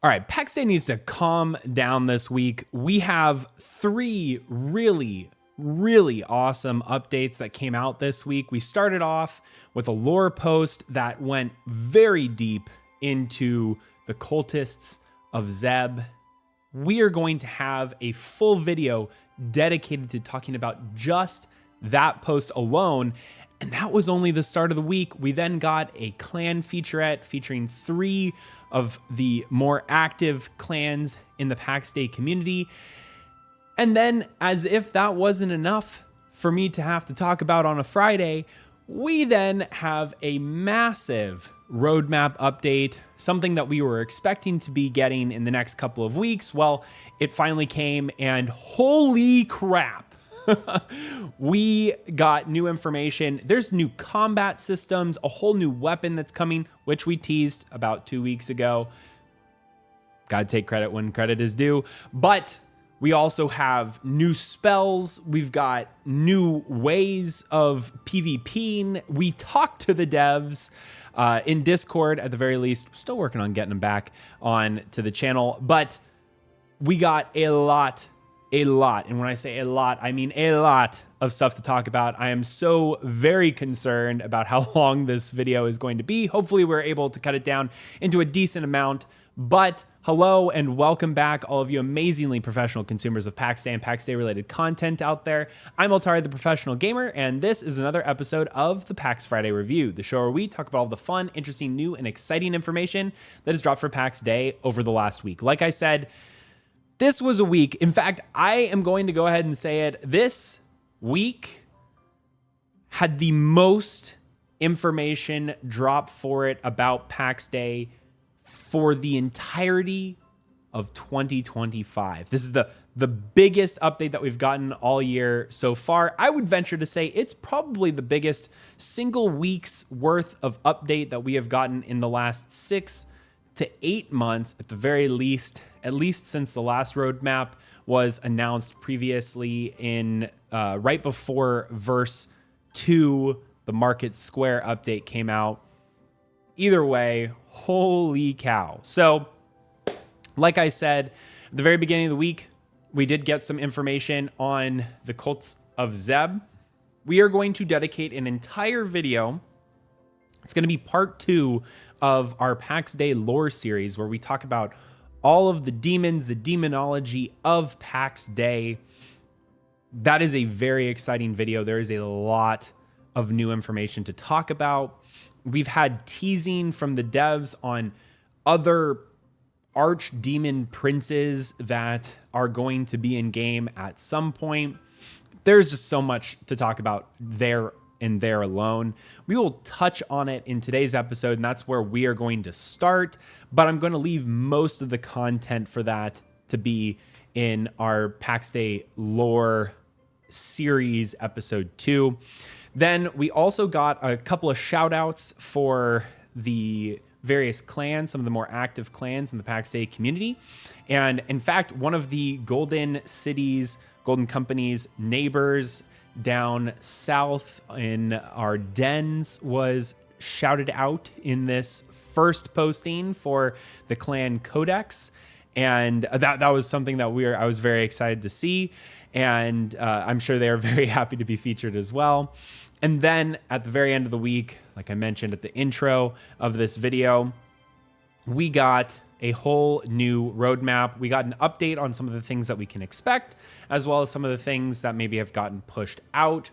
All right, Pax Dei needs to calm down this week. We have three really awesome updates that came out this week. We started off with a lore post that went very deep into the cultists of Zeb. We are going to have a full video dedicated to talking about just that post alone. And that was only the start of the week. We then got a clan featurette featuring three of the more active clans in the Pax Dei community. And then, as if that wasn't enough for me to have to talk about on a Friday, we then have a massive roadmap update, something that we were expecting to be getting in the next couple of weeks. Well, it finally came, and holy crap. We got new information. There's new combat systems, a whole new weapon that's coming, which we teased about 2 weeks ago. Gotta take credit when credit is due. But we also have new spells. We've got new ways of PvPing. We talked to the devs in Discord at the very least. Still working on getting them back on to the channel. But we got a lot. And when I say a lot, I mean a lot of stuff to talk about. I am so very concerned about how long this video is going to be. Hopefully we're able to cut it down into a decent amount. But hello and welcome back, all of you amazingly professional consumers of Pax Dei and Pax Dei related content out there. I'm Altari, the professional gamer, and this is another episode of the Pax FriDei Review, the show where we talk about all the fun, interesting, new, and exciting information that has dropped for Pax Dei over the last week. Like I said, this was a week. In fact, I am going to go ahead and say it. This week had the most information drop for it about Pax Dei for the entirety of 2025. This is the biggest update that we've gotten all year so far. I would venture to say it's probably the biggest single week's worth of update that we have gotten in the last 6 to 8 months at the very least, at least since the last roadmap was announced previously in right before Verse 2, the Market Square update came out. Either way, holy cow. So, like I said, at the very beginning of the week, we did get some information on the cults of Zeb. We are going to dedicate an entire video. It's going to be part 2 of our Pax Dei lore series, where we talk about all of the demons, the demonology of Pax Dei. That is a very exciting video. There is a lot of new information to talk about. We've had teasing from the devs on other archdemon princes that are going to be in game at some point. There's just so much to talk about there and there alone. We will touch on it in today's episode, and that's where we are going to start, but I'm going to leave most of the content for that to be in our Pax Dei lore series episode 2. Then we also got a couple of shout outs for the various clans, some of the more active clans in the Pax Dei community. And in fact, one of the Golden Company's neighbors down south in our dens was shouted out in this first posting for the clan codex, and that was something that I was very excited to see, and I'm sure they are very happy to be featured as well. And then at the very end of the week, like I mentioned at the intro of this video, we got a whole new roadmap. We got an update on some of the things that we can expect, as well as some of the things that maybe have gotten pushed out.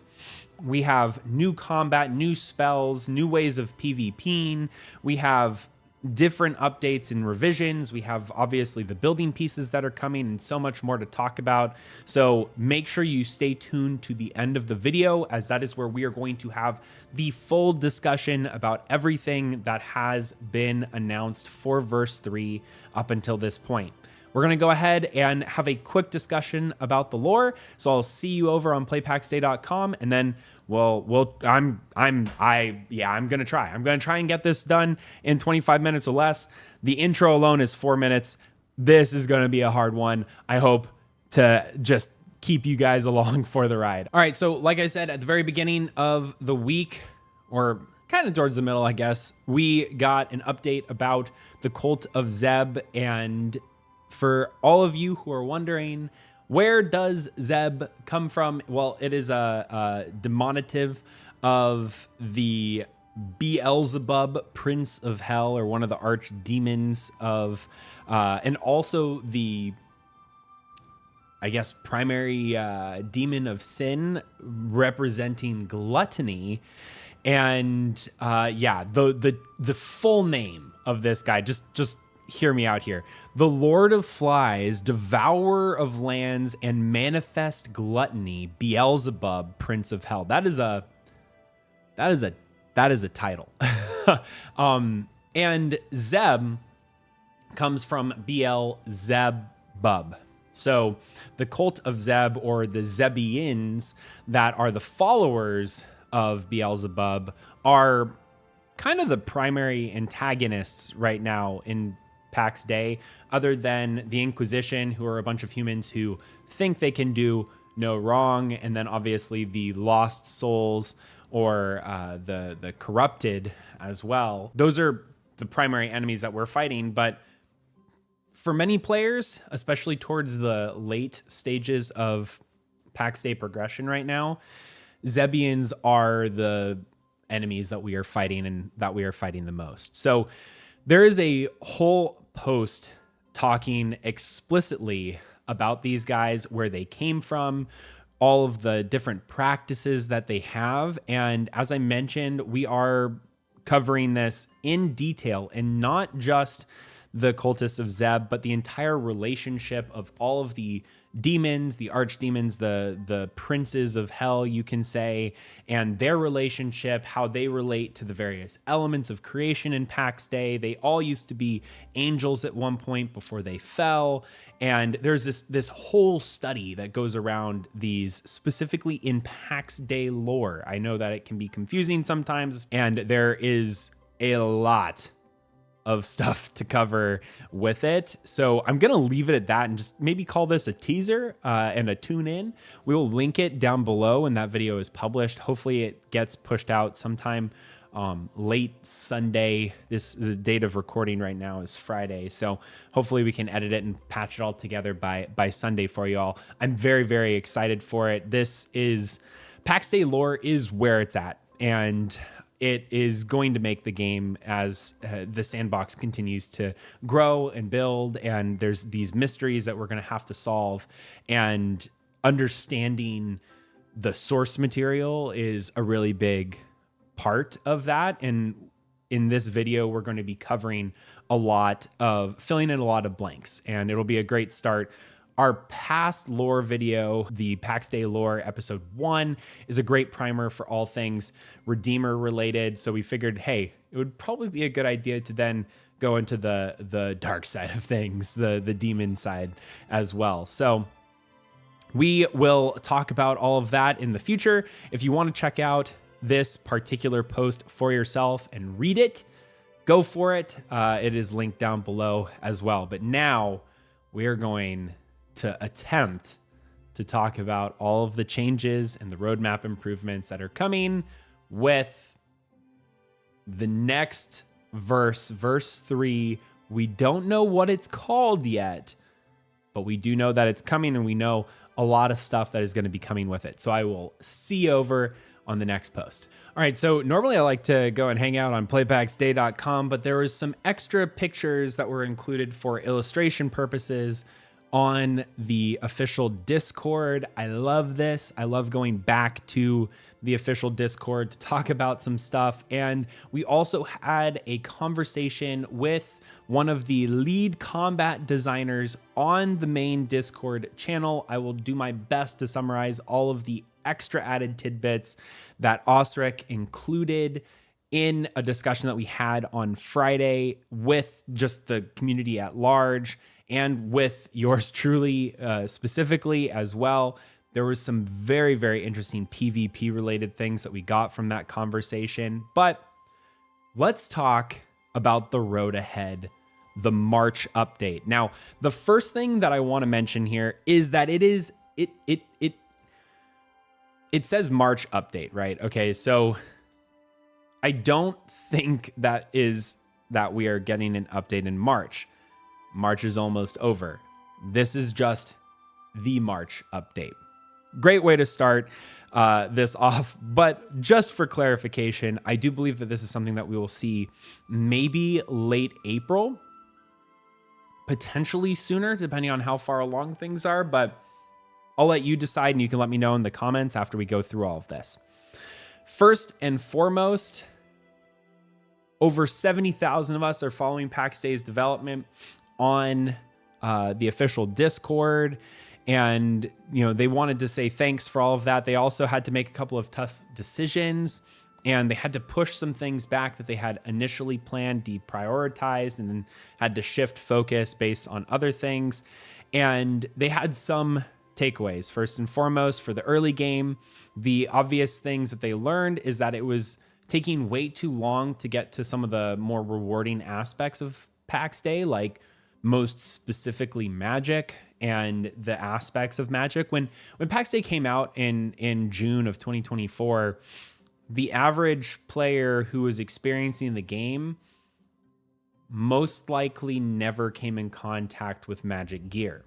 We have new combat, new spells, new ways of PvPing. We have different updates and revisions. We have obviously the building pieces that are coming and so much more to talk about. So make sure you stay tuned to the end of the video, as that is where we are going to have the full discussion about everything that has been announced for Verse 3 up until this point. We're going to go ahead and have a quick discussion about the lore. So I'll see you over on playpaxday.com, and then I'm going to try. I'm going to try and get this done in 25 minutes or less. The intro alone is 4 minutes. This is going to be a hard one. I hope to just keep you guys along for the ride. All right, so like I said at the very beginning of the week, or kind of towards the middle, I guess, we got an update about the cult of Zeb. And for all of you who are wondering, where does Zeb come from? Well, it is a demonative of the Beelzebub, Prince of Hell, or one of the archdemons of, and also the, I guess, primary demon of sin, representing gluttony. And yeah, the full name of this guy, just hear me out here. The Lord of Flies, Devourer of Lands, and Manifest Gluttony, Beelzebub, Prince of Hell. That is a title. And Zeb comes from Beelzebub. So the cult of Zeb, or the Zebians, that are the followers of Beelzebub, are kind of the primary antagonists right now in Pax Dei, other than the Inquisition, who are a bunch of humans who think they can do no wrong, and then obviously the lost souls, or the corrupted as well. Those are the primary enemies that we're fighting. But for many players, especially towards the late stages of Pax Dei progression right now, Zebians are the enemies that we are fighting, and that we are fighting the most. So there is a whole post talking explicitly about these guys, where they came from, all of the different practices that they have. And as I mentioned, we are covering this in detail, and not just the cultists of Zeb, but the entire relationship of all of the demons, the archdemons, the princes of hell, you can say, and their relationship, how they relate to the various elements of creation in Pax Dei. They all used to be angels at one point before they fell. And there's this whole study that goes around these, specifically in Pax Dei lore. I know that it can be confusing sometimes, and there is a lot of stuff to cover with it. So I'm going to leave it at that and just maybe call this a teaser and a tune in. We will link it down below when that video is published. Hopefully it gets pushed out sometime late Sunday. The date of recording right now is Friday. So hopefully we can edit it and patch it all together by Sunday for you all. I'm very, very excited for it. This is, Pax Dei lore is where it's at. And it is going to make the game as the sandbox continues to grow and build, and there's these mysteries that we're going to have to solve, and understanding the source material is a really big part of that. And in this video, we're going to be covering filling in a lot of blanks, and it'll be a great start. Our past lore video, the Pax Dei lore episode 1, is a great primer for all things Redeemer related. So we figured, hey, it would probably be a good idea to then go into the dark side of things, the demon side as well. So we will talk about all of that in the future. If you want to check out this particular post for yourself and read it, go for it. It is linked down below as well. But now we are going to attempt to talk about all of the changes and the roadmap improvements that are coming with the next verse, verse 3. We don't know what it's called yet, but we do know that it's coming, and we know a lot of stuff that is going to be coming with it. So I will see you over on the next post. All right, so normally I like to go and hang out on playpaxdei.com, but there was some extra pictures that were included for illustration purposes on the official Discord. I love this. I love going back to the official Discord to talk about some stuff. And we also had a conversation with one of the lead combat designers on the main Discord channel. I will do my best to summarize all of the extra added tidbits that Osric included in a discussion that we had on Friday with just the community at large, and with yours truly specifically as well. There was some very, very interesting PvP related things that we got from that conversation. But let's talk about the road ahead, the March update. Now, the first thing that I want to mention here is that it says March update, right? Okay, so I don't think that we are getting an update in March. March is almost over. This is just the March update. Great way to start this off, but just for clarification, I do believe that this is something that we will see maybe late April, potentially sooner, depending on how far along things are, but I'll let you decide, and you can let me know in the comments after we go through all of this. First and foremost, over 70,000 of us are following Pax Dei's development on the official Discord. And, they wanted to say thanks for all of that. They also had to make a couple of tough decisions, and they had to push some things back that they had initially planned, deprioritized, and then had to shift focus based on other things. And they had some takeaways. First and foremost, for the early game, the obvious things that they learned is that it was taking way too long to get to some of the more rewarding aspects of Pax Dei, like most specifically magic and the aspects of magic. When Pax Dei came out in June of 2024, the average player who was experiencing the game most likely never came in contact with magic gear.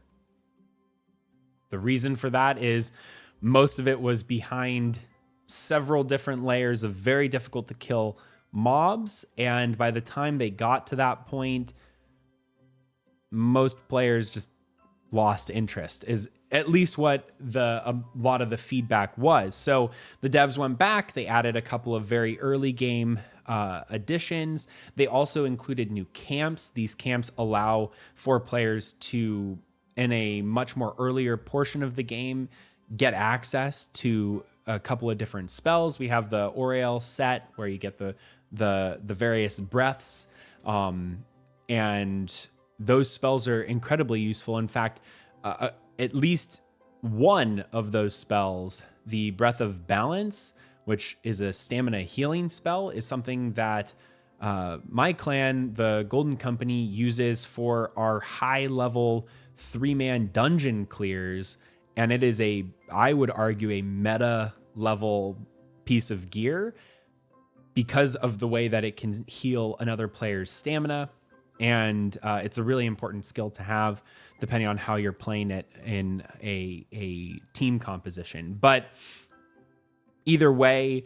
The reason for that is most of it was behind several different layers of very difficult to kill mobs, and by the time they got to that point, most players just lost interest, is at least what a lot of the feedback was. So the devs went back, they added a couple of very early game additions. They also included new camps. These camps allow for players to, in a much more earlier portion of the game, get access to a couple of different spells. We have the Aureal set where you get the various breaths, and those spells are incredibly useful. In fact, at least one of those spells, the Breath of Balance, which is a stamina healing spell, is something that my clan, the Golden Company, uses for our high-level 3-man dungeon clears. And it is I would argue, a meta-level piece of gear because of the way that it can heal another player's stamina. And it's a really important skill to have depending on how you're playing it in a team composition. But either way,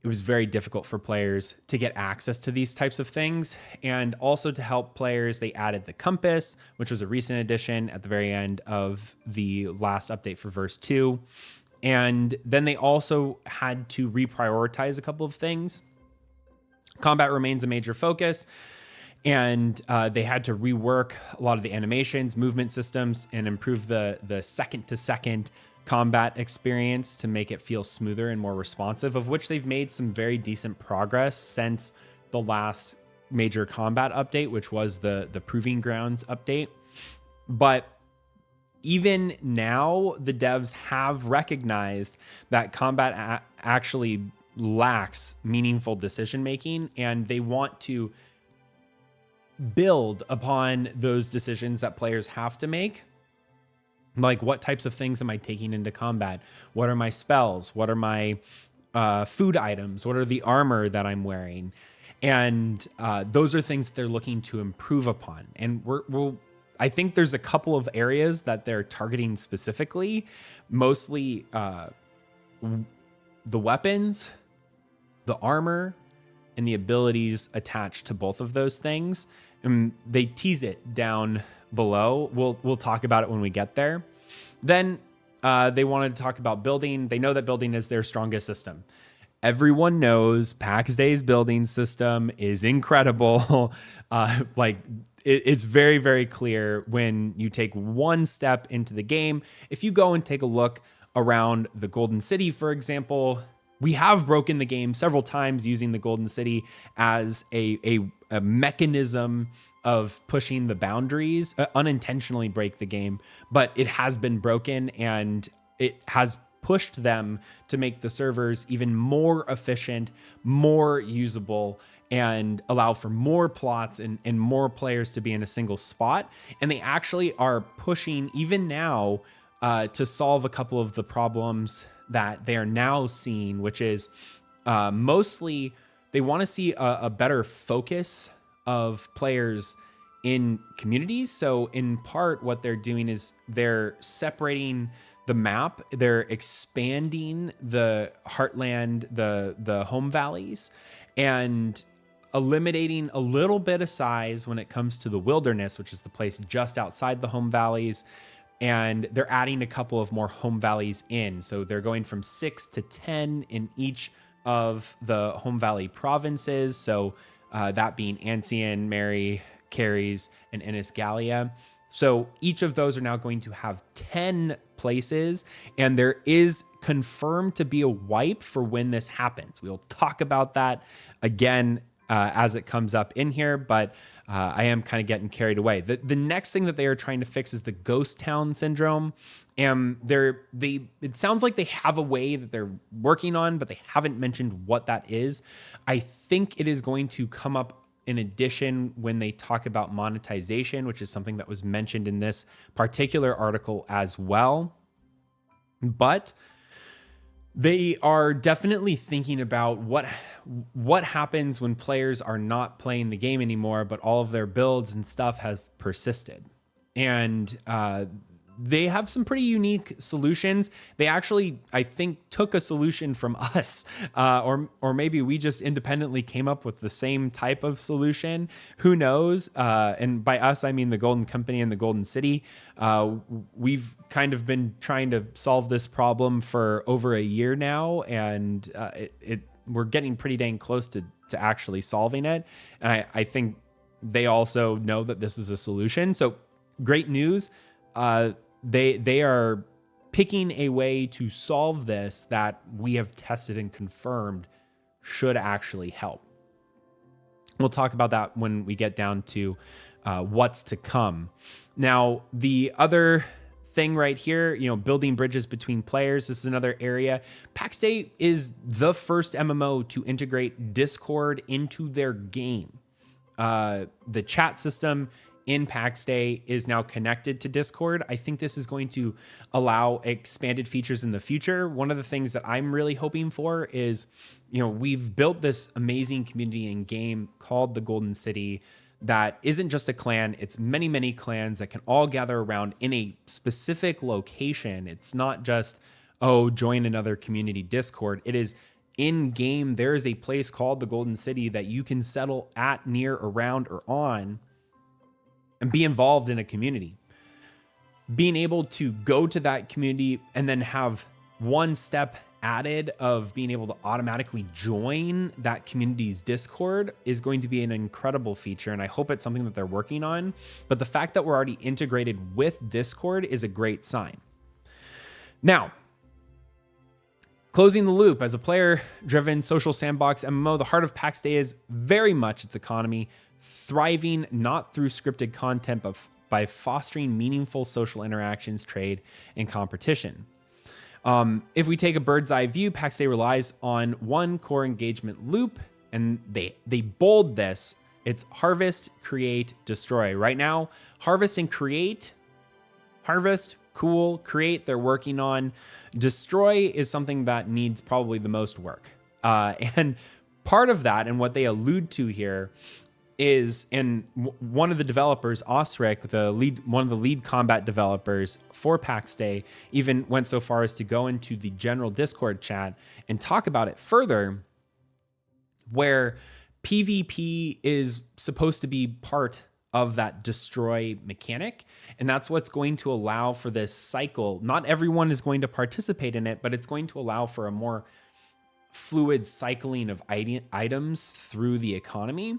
it was very difficult for players to get access to these types of things. And also to help players, they added the compass, which was a recent addition at the very end of the last update for Verse 2. And then they also had to reprioritize a couple of things. Combat remains a major focus. And they had to rework a lot of the animations, movement systems, and improve the second-to-second combat experience to make it feel smoother and more responsive, of which they've made some very decent progress since the last major combat update, which was the Proving Grounds update. But even now, the devs have recognized that combat actually lacks meaningful decision-making, and they want to build upon those decisions that players have to make. Like, what types of things am I taking into combat? What are my spells? What are my food items? What are the armor that I'm wearing? And those are things that they're looking to improve upon. And I think there's a couple of areas that they're targeting specifically, mostly the weapons, the armor, and the abilities attached to both of those things. And they tease it down below. We'll talk about it when we get there. Then they wanted to talk about building. They know that building is their strongest system. Everyone knows Pax Dei's building system is incredible. It's very, very clear when you take one step into the game. If you go and take a look around the Golden City, for example, we have broken the game several times using the Golden City as a mechanism of pushing the boundaries, unintentionally break the game, but it has been broken, and it has pushed them to make the servers even more efficient, more usable, and allow for more plots and more players to be in a single spot. And they actually are pushing, even now, to solve a couple of the problems that they are now seeing, which is mostly they want to see a better focus of players in communities. So in part, what they're doing is they're separating the map, they're expanding the heartland, the home valleys, and eliminating a little bit of size when it comes to the wilderness, which is the place just outside the home valleys. And they're adding a couple of more home valleys in. So they're going from 6 to 10 in each of the home valley provinces. So that being Ancien, Mary, Caries, and Ennisgalia. So each of those are now going to have 10 places, and there is confirmed to be a wipe for when this happens. We'll talk about that again as it comes up in here, but I am kind of getting carried away. The next thing that they are trying to fix is the ghost town syndrome. And it sounds like they have a way that they're working on, but they haven't mentioned what that is. I think it is going to come up in addition when they talk about monetization, which is something that was mentioned in this particular article as well. But they are definitely thinking about what happens when players are not playing the game anymore, but all of their builds and stuff have persisted. And they have some pretty unique solutions. They actually, I think, took a solution from us, or maybe we just independently came up with the same type of solution. Who knows? And by us, I mean the Golden Company and the Golden City. We've kind of been trying to solve this problem for over a year now, and we're getting pretty dang close to actually solving it. And I think they also know that this is a solution. So great news. They are picking a way to solve this that we have tested and confirmed should actually help. We'll talk about that when we get down to what's to come. Now, the other thing right here, building bridges between players. This is another area. Pax Dei is the first MMO to integrate Discord into their game. The chat system in Pax Dei is now connected to Discord. I think this is going to allow expanded features in the future. One of the things that I'm really hoping for is, we've built this amazing community in game called the Golden City that isn't just a clan. It's many, many clans that can all gather around in a specific location. It's not just, join another community Discord. It is in game. There is a place called the Golden City that you can settle at, near, around, or on, and be involved in a community. Being able to go to that community and then have one step added of being able to automatically join that community's Discord is going to be an incredible feature, and I hope it's something that they're working on. But the fact that we're already integrated with Discord is a great sign. Now, closing the loop, as a player-driven social sandbox MMO, the heart of Pax Dei is very much its economy, thriving not through scripted content, but by fostering meaningful social interactions, trade, and competition. If we take a bird's eye view, Pax Dei relies on one core engagement loop, and they bold this. It's harvest, create, destroy. Right now, harvest and create. Harvest, cool. Create, they're working on. Destroy is something that needs probably the most work. And part of that, and what they allude to here, is, and one of the developers, Osric, one of the lead combat developers for Pax Dei, even went so far as to go into the general Discord chat and talk about it further, where PvP is supposed to be part of that destroy mechanic. And that's what's going to allow for this cycle. Not everyone is going to participate in it, but it's going to allow for a more fluid cycling of items through the economy.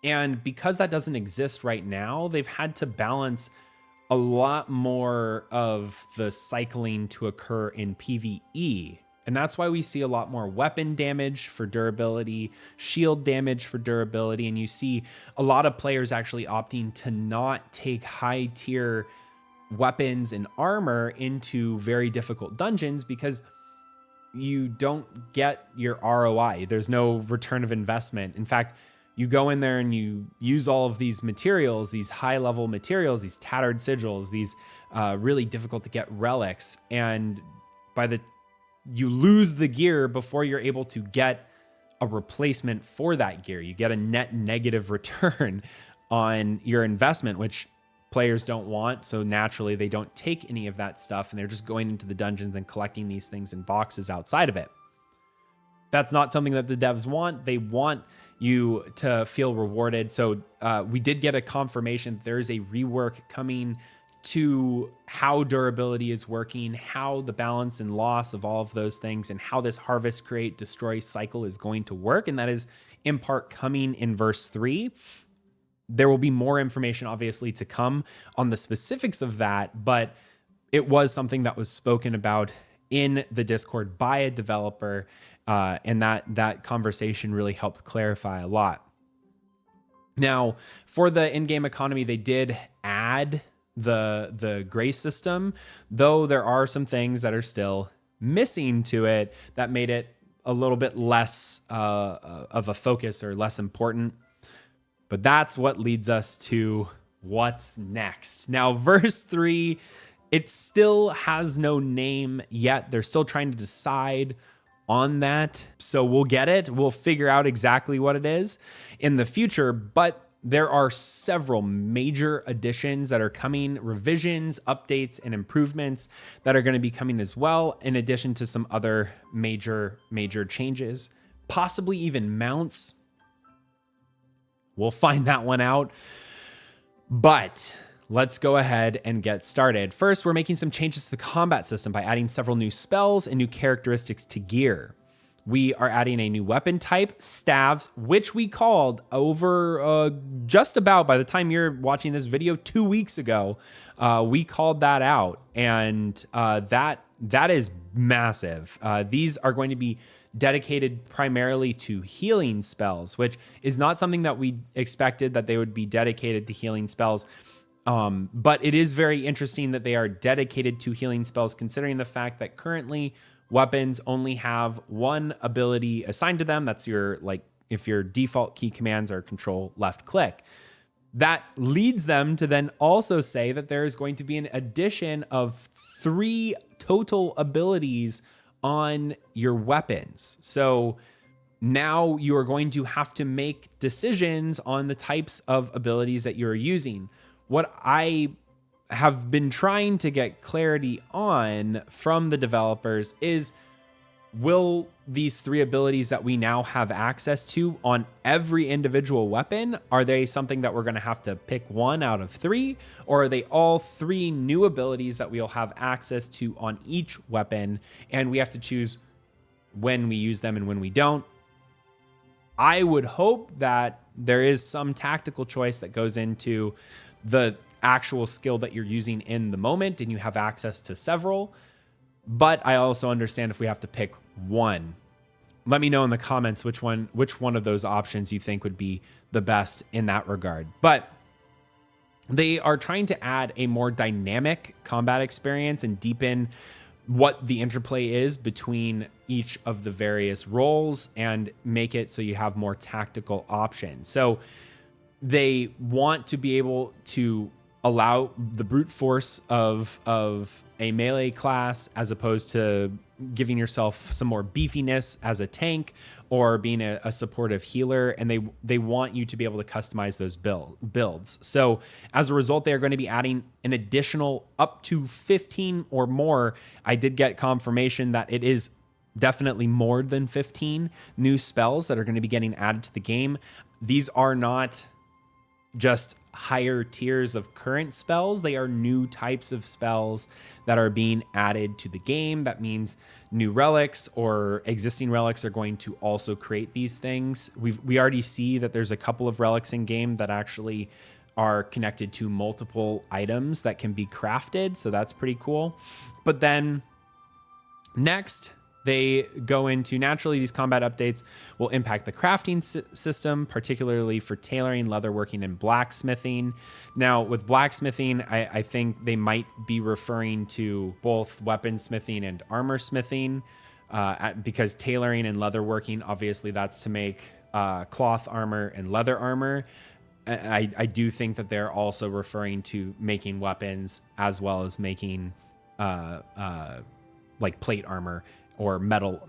And because that doesn't exist right now, they've had to balance a lot more of the cycling to occur in PvE. And that's why we see a lot more weapon damage for durability, shield damage for durability, and you see a lot of players actually opting to not take high tier weapons and armor into very difficult dungeons because you don't get your ROI. There's no return of investment. In fact, you go in there and you use all of these materials, these high-level materials, these tattered sigils, these really difficult to get relics, and you lose the gear before you're able to get a replacement for that gear. You get a net negative return on your investment, which players don't want. So naturally, they don't take any of that stuff, and they're just going into the dungeons and collecting these things in boxes outside of it. That's not something that the devs want. They want you to feel rewarded. So we did get a confirmation that there is a rework coming to how durability is working, how the balance and loss of all of those things, and how this harvest, create, destroy cycle is going to work. And that is in part coming in verse 3. There will be more information, obviously, to come on the specifics of that, but it was something that was spoken about in the Discord by a developer, and that conversation really helped clarify a lot. Now, for the in-game economy, they did add the grace system, though there are some things that are still missing to it that made it a little bit less of a focus or less important. But that's what leads us to what's next. Now, verse 3, it still has no name yet. They're still trying to decide on that. So we'll get it. We'll figure out exactly what it is in the future. But there are several major additions that are coming, revisions, updates, and improvements that are going to be coming as well, in addition to some other major changes, possibly even mounts. We'll find that one out. But let's go ahead and get started. First, we're making some changes to the combat system by adding several new spells and new characteristics to gear. We are adding a new weapon type, staves, which we called over just about, by the time you're watching this video, 2 weeks ago. We called that out, and that is massive. These are going to be dedicated primarily to healing spells, which is not something that we expected that they would be dedicated to healing spells. But it is very interesting that they are dedicated to healing spells, considering the fact that currently weapons only have one ability assigned to them. That's your, if your default key commands are control, left click. That leads them to then also say that there is going to be an addition of 3 total abilities on your weapons. So now you are going to have to make decisions on the types of abilities that you're using. What I have been trying to get clarity on from the developers is, will these 3 abilities that we now have access to on every individual weapon, are they something that we're going to have to pick 1 out of 3, or are they all 3 new abilities that we'll have access to on each weapon, and we have to choose when we use them and when we don't? I would hope that there is some tactical choice that goes into the actual skill that you're using in the moment, and you have access to several. But I also understand if we have to pick 1. Let me know in the comments which one of those options you think would be the best in that regard. But they are trying to add a more dynamic combat experience and deepen what the interplay is between each of the various roles and make it so you have more tactical options. So they want to be able to allow the brute force of a melee class, as opposed to giving yourself some more beefiness as a tank or being a supportive healer. And they want you to be able to customize those builds. So as a result, they're going to be adding an additional up to 15 or more. I did get confirmation that it is definitely more than 15 new spells that are going to be getting added to the game. These are not just higher tiers of current spells. They are new types of spells that are being added to the game. That means new relics or existing relics are going to also create these things. We already see that there's a couple of relics in game that actually are connected to multiple items that can be crafted. So that's pretty cool. But then next, they go into, naturally, these combat updates will impact the crafting system, particularly for tailoring, leatherworking, and blacksmithing. Now, with blacksmithing, I think they might be referring to both weaponsmithing and armor smithing, because tailoring and leatherworking, obviously, that's to make cloth armor and leather armor. I do think that they're also referring to making weapons as well as making like plate armor or metal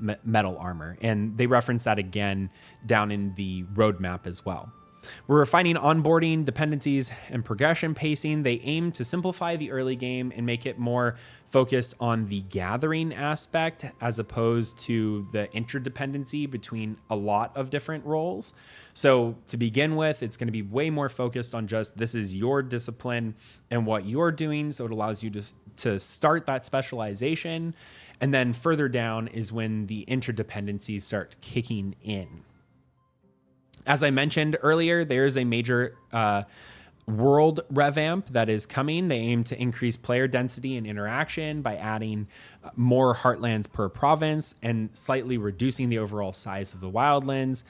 armor. And they reference that again down in the roadmap as well. We're refining onboarding, dependencies, and progression pacing. They aim to simplify the early game and make it more focused on the gathering aspect as opposed to the interdependency between a lot of different roles. So to begin with, it's going to be way more focused on just this is your discipline and what you're doing. So it allows you to start that specialization. And then further down is when the interdependencies start kicking in. As I mentioned earlier, there's a major world revamp that is coming. They aim to increase player density and interaction by adding more heartlands per province and slightly reducing the overall size of the wildlands.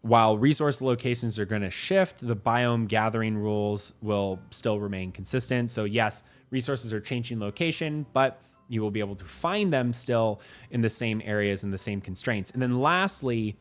While resource locations are going to shift, the biome gathering rules will still remain consistent. So yes, resources are changing location, but you will be able to find them still in the same areas and the same constraints. And then lastly,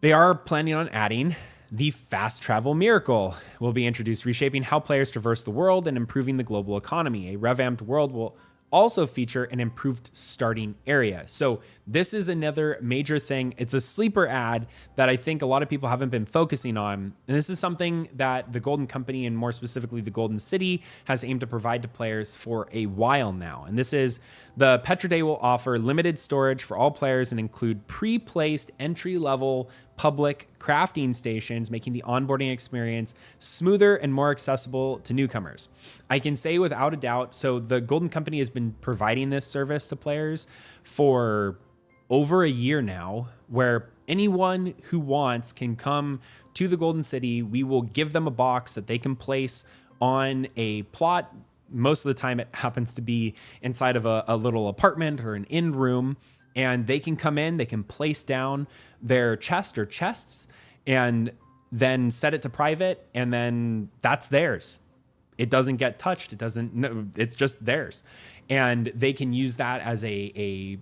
they are planning on adding the fast travel miracle will be introduced, reshaping how players traverse the world and improving the global economy. A revamped world will also feature an improved starting area. So this is another major thing. It's a sleeper ad that I think a lot of people haven't been focusing on. And this is something that the Golden Company, and more specifically the Golden City, has aimed to provide to players for a while now. And this is the Pax Dei will offer limited storage for all players and include pre-placed entry-level public crafting stations, making the onboarding experience smoother and more accessible to newcomers. I can say without a doubt, so the Golden Company has been providing this service to players for over a year now, where anyone who wants can come to the Golden City. We will give them a box that they can place on a plot. Most of the time it happens to be inside of a little apartment or an inn room, and they can come in, they can place down their chest or chests and then set it to private, and then that's theirs. It doesn't get touched. It's just theirs. And they can use that as a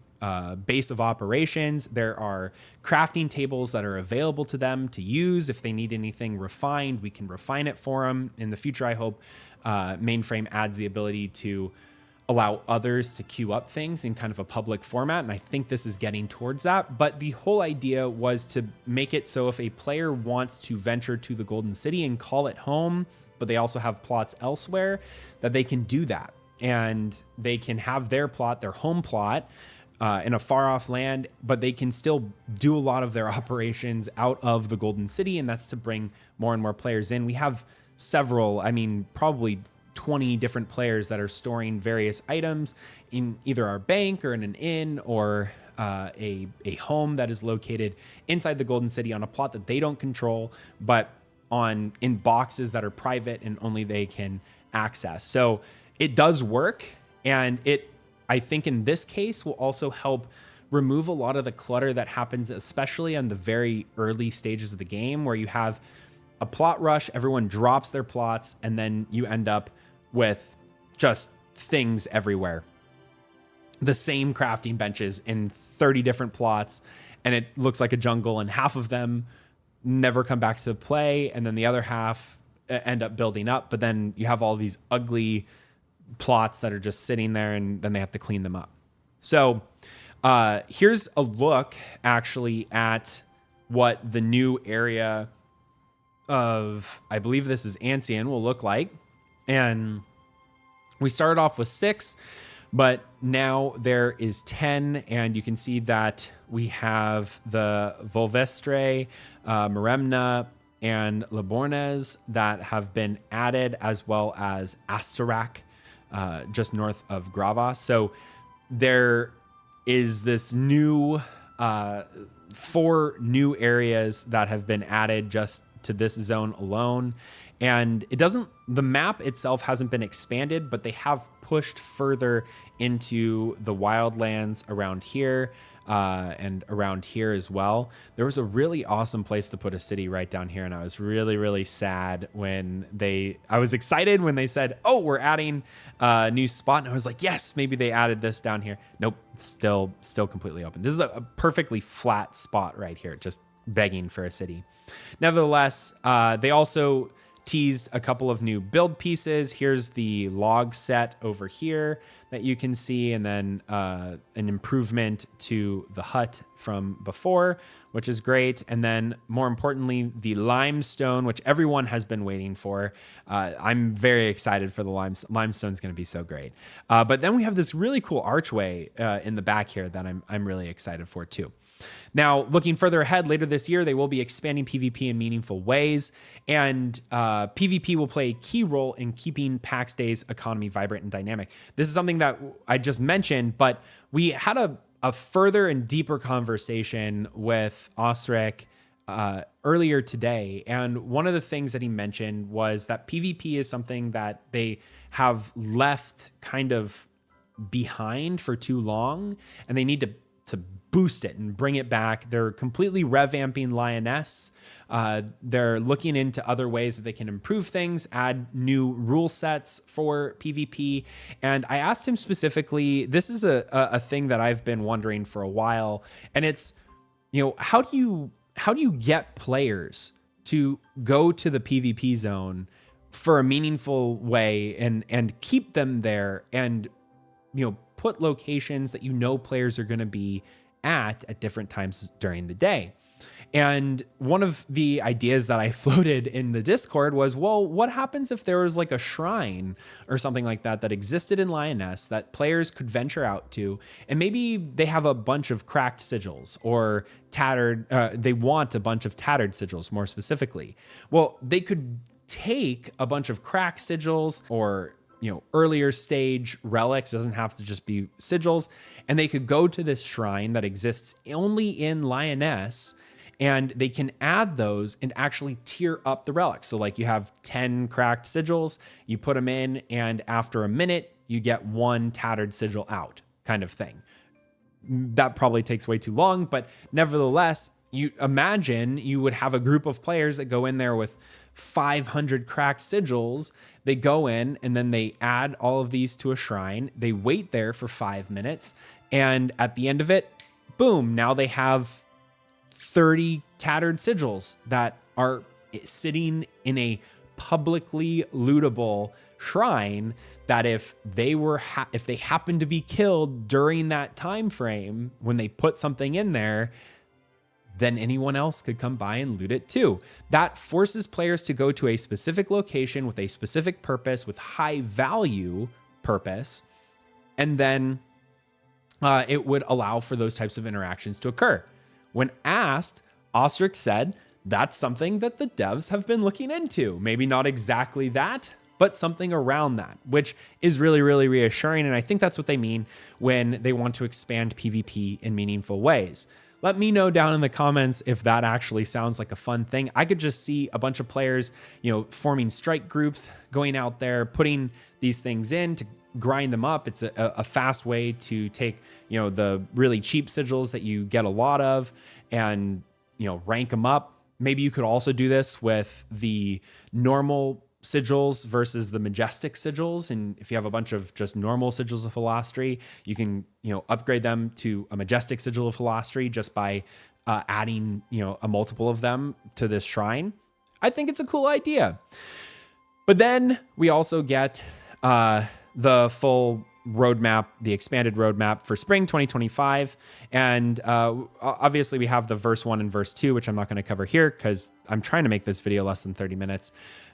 base of operations. There are crafting tables that are available to them to use. If they need anything refined, we can refine it for them. In the future, I hope Mainframe adds the ability to allow others to queue up things in kind of a public format. And I think this is getting towards that. But the whole idea was to make it so if a player wants to venture to the Golden City and call it home, but they also have plots elsewhere, that they can do that. And they can have their plot, their home plot, in a far off land, but they can still do a lot of their operations out of the Golden City. And that's to bring more and more players in. We have several, probably 20 different players that are storing various items in either our bank or in an inn or a home that is located inside the Golden City on a plot that they don't control, but in boxes that are private and only they can access. So it does work, and I think in this case will also help remove a lot of the clutter that happens, especially on the very early stages of the game, where you have a plot rush, everyone drops their plots, and then you end up with just things everywhere. The same crafting benches in 30 different plots, and it looks like a jungle, and half of them never come back to play, and then the other half end up building up, but then you have all these ugly plots that are just sitting there, and then they have to clean them up. So here's a look actually at what the new area of, I believe this is Ancien, will look like. And we started off with 6, but now there is 10, and you can see that we have the Volvestre, Maremna, and Libornes that have been added, as well as Astarak, just north of Gravas. So there is this new 4 new areas that have been added just to this zone alone. And the map itself hasn't been expanded, but they have pushed further into the wildlands around here and around here as well. There was a really awesome place to put a city right down here, and I was really, really sad when I was excited when they said, oh, we're adding a new spot, and I was like, yes, maybe they added this down here. Nope, still completely open. This is a perfectly flat spot right here, just begging for a city. Nevertheless, they also teased a couple of new build pieces. Here's the log set over here that you can see, and then an improvement to the hut from before, which is great. And then more importantly, the limestone, which everyone has been waiting for. I'm very excited for the limestone. Is going to be so great. But then we have this really cool archway in the back here that I'm really excited for too. Now, looking further ahead, later this year, they will be expanding PvP in meaningful ways, and PvP will play a key role in keeping Pax Dei's economy vibrant and dynamic. This is something that I just mentioned, but we had a further and deeper conversation with Osric earlier today, and one of the things that he mentioned was that PvP is something that they have left kind of behind for too long, and they need to boost it and bring it back. They're completely revamping Lioness. They're looking into other ways that they can improve things, add new rule sets for PvP. And I asked him specifically, this is a thing that I've been wondering for a while, and it's, how do you get players to go to the PvP zone for a meaningful way and keep them there, and put locations that players are going to be at different times during the day. And one of the ideas that I floated in the Discord was, well, what happens if there was like a shrine or something like that existed in Lioness that players could venture out to, and maybe they have a bunch of cracked sigils or tattered, they want a bunch of tattered sigils more specifically. Well, they could take a bunch of cracked sigils or earlier stage relics, doesn't have to just be sigils, and they could go to this shrine that exists only in Lioness, and they can add those and actually tier up the relics. So like you have 10 cracked sigils, you put them in, and after a minute, you get one tattered sigil out, kind of thing. That probably takes way too long, but nevertheless, you imagine you would have a group of players that go in there with 500 cracked sigils. They go in and then they add all of these to a shrine. They wait there for 5 minutes. And at the end of it, boom, now they have 30 tattered sigils that are sitting in a publicly lootable shrine that if they happen to be killed during that time frame when they put something in there, then anyone else could come by and loot it too. That forces players to go to a specific location with a specific purpose, with high value purpose, and then it would allow for those types of interactions to occur. When asked, Ostrich said that's something that the devs have been looking into. Maybe not exactly that, but something around that, which is really, really reassuring. And I think that's what they mean when they want to expand PvP in meaningful ways. Let me know down in the comments if that actually sounds like a fun thing. I could just see a bunch of players, forming strike groups, going out there, putting these things in to grind them up. It's a fast way to take, the really cheap sigils that you get a lot of and, rank them up. Maybe you could also do this with the normal sigils versus the majestic sigils. And if you have a bunch of just normal sigils of philosophy, you can, upgrade them to a majestic sigil of philosophy just by adding, a multiple of them to this shrine. I think it's a cool idea. But then we also get the full roadmap, the expanded roadmap for spring 2025. And obviously we have the verse 1 and verse 2, which I'm not going to cover here because I'm trying to make this video less than 30 minutes.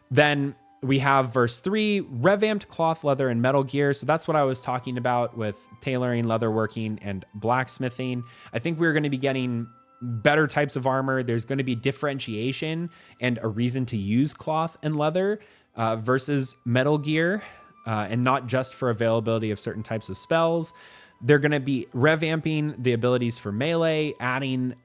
Then we have verse 3, revamped cloth, leather, and metal gear. So that's what I was talking about with tailoring, leatherworking, and blacksmithing. I think we're going to be getting better types of armor. There's going to be differentiation and a reason to use cloth and leather versus metal gear, and not just for availability of certain types of spells. They're going to be revamping the abilities for melee, adding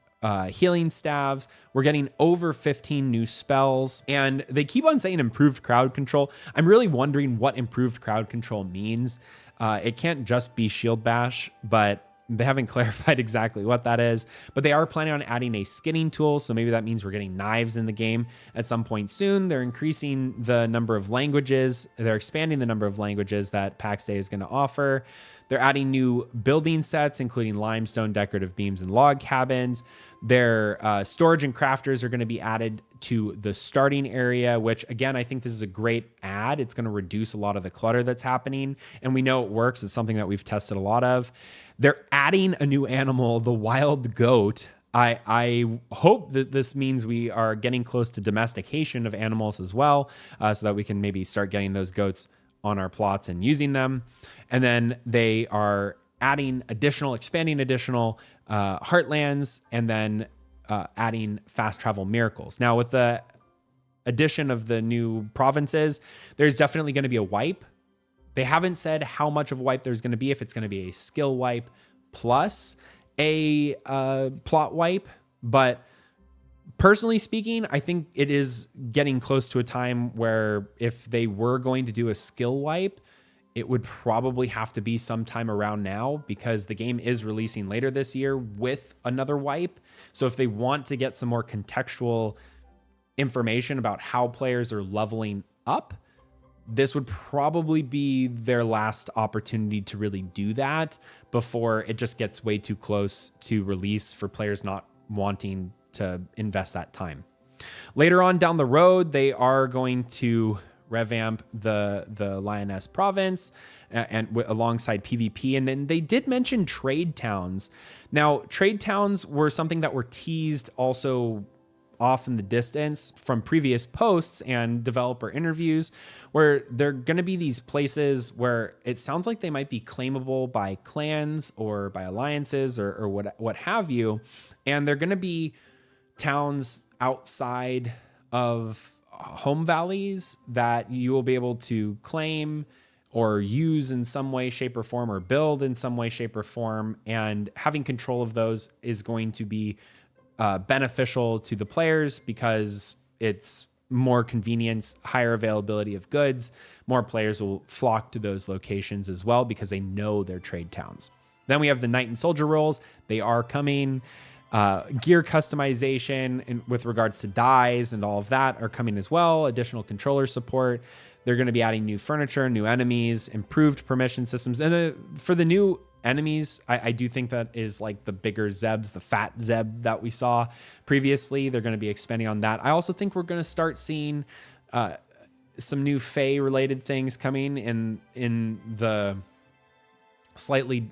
healing staves. We're getting over 15 new spells, and they keep on saying improved crowd control. I'm really wondering what improved crowd control means. It can't just be shield bash, but they haven't clarified exactly what that is. But they are planning on adding a skinning tool, so maybe that means we're getting knives in the game at some point soon. They're increasing the number of languages. They're expanding the number of languages that Pax Dei is going to offer. They're adding new building sets, including limestone, decorative beams, and log cabins. Their storage and crafters are going to be added to the starting area, which again, I think this is a great add. It's going to reduce a lot of the clutter that's happening. And we know it works. It's something that we've tested a lot of. They're adding a new animal, the wild goat. I hope that this means we are getting close to domestication of animals as well, so that we can maybe start getting those goats on our plots and using them. And then they are expanding additional heartlands, and then adding fast travel miracles. Now, with the addition of the new provinces, there's definitely going to be a wipe. They haven't said how much of a wipe there's going to be, if it's going to be a skill wipe plus a plot wipe. But personally speaking, I think it is getting close to a time where if they were going to do a skill wipe, it would probably have to be sometime around now, because the game is releasing later this year with another wipe. So if they want to get some more contextual information about how players are leveling up, this would probably be their last opportunity to really do that before it just gets way too close to release for players not wanting to invest that time. Later on down the road, they are going to revamp the Lioness province and alongside PvP. And then they did mention trade towns. Now, trade towns were something that were teased also off in the distance from previous posts and developer interviews, where they're going to be these places where it sounds like they might be claimable by clans or by alliances or what have you. And they're going to be towns outside of home valleys that you will be able to claim or use in some way, shape, or form, or build in some way, shape, or form. And having control of those is going to be beneficial to the players, because it's more convenience, higher availability of goods. More players will flock to those locations as well because they know they're trade towns. Then we have the Knight and Soldier roles. They are coming. Gear customization and with regards to dies and all of that are coming as well. Additional controller support. They're going to be adding new furniture, new enemies, improved permission systems. And for the new enemies, I do think that is like the bigger Zebs, the fat Zeb that we saw previously. They're going to be expanding on that. I also think we're going to start seeing some new Fae related things coming in the slightly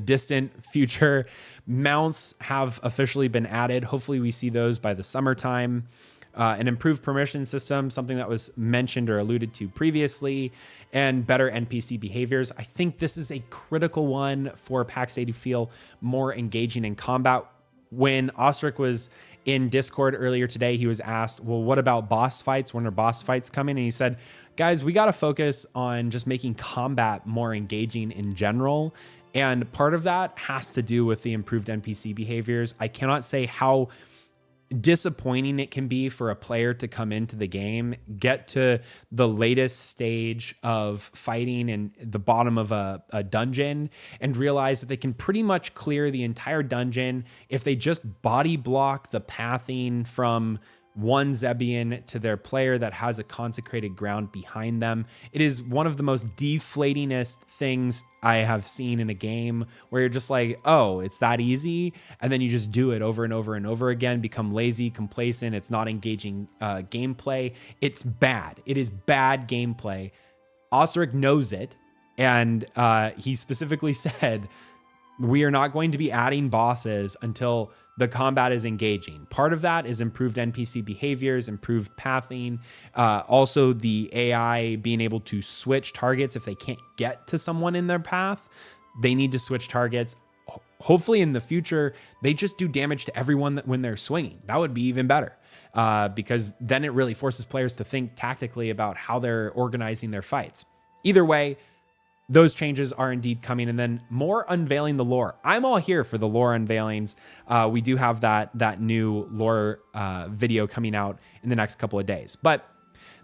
distant future. Mounts have officially been added. Hopefully we see those by the summertime. An improved permission system, something that was mentioned or alluded to previously, and better NPC behaviors. I think this is a critical one for Pax Dei to feel more engaging in combat. When Ostrich was in Discord earlier today, he was asked, well, what about boss fights? When are boss fights coming? And he said, guys, we got to focus on just making combat more engaging in general. And part of that has to do with the improved NPC behaviors. I cannot say how disappointing it can be for a player to come into the game, get to the latest stage of fighting in the bottom of a dungeon, and realize that they can pretty much clear the entire dungeon if they just body block the pathing from one Zebian to their player that has a consecrated ground behind them. It is one of the most deflatingest things I have seen in a game, where you're just like, oh, it's that easy. And then you just do it over and over and over again, become lazy, complacent. It's not engaging gameplay. It's bad. It is bad gameplay. Osric knows it. And he specifically said, we are not going to be adding bosses until the combat is engaging. Part of that is improved NPC behaviors, improved pathing, also the AI being able to switch targets if they can't get to someone in their path. They need to switch targets. Hopefully in the future, they just do damage to everyone when they're swinging. That would be even better, because then it really forces players to think tactically about how they're organizing their fights. Either way, those changes are indeed coming. And then more unveiling the lore. I'm all here for the lore unveilings. We do have that new lore video coming out in the next couple of days. But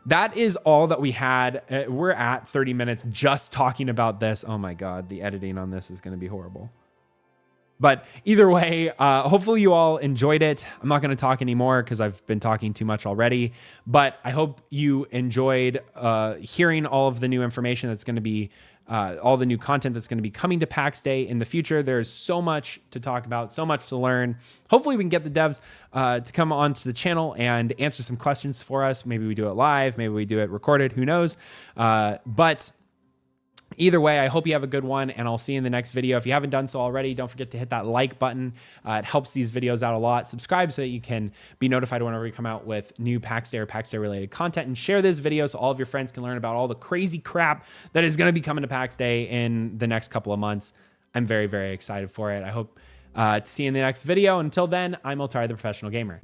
that is all that we had. We're at 30 minutes just talking about this. Oh my God, the editing on this is going to be horrible. But either way, hopefully you all enjoyed it. I'm not going to talk anymore because I've been talking too much already. But I hope you enjoyed hearing all of the new information that's going to be all the new content that's going to be coming to Pax Day in the future. There's so much to talk about, so much to learn. Hopefully we can get the devs to come onto the channel and answer some questions for us. Maybe we do it live, maybe we do it recorded, who knows? But either way, I hope you have a good one, and I'll see you in the next video. If you haven't done so already, don't forget to hit that like button. It helps these videos out a lot. Subscribe so that you can be notified whenever we come out with new Pax Dei or Pax Dei related content, and share this video so all of your friends can learn about all the crazy crap that is going to be coming to Pax Dei in the next couple of months. I'm very, very excited for it. I hope to see you in the next video. Until then, I'm Altari, the Professional Gamer.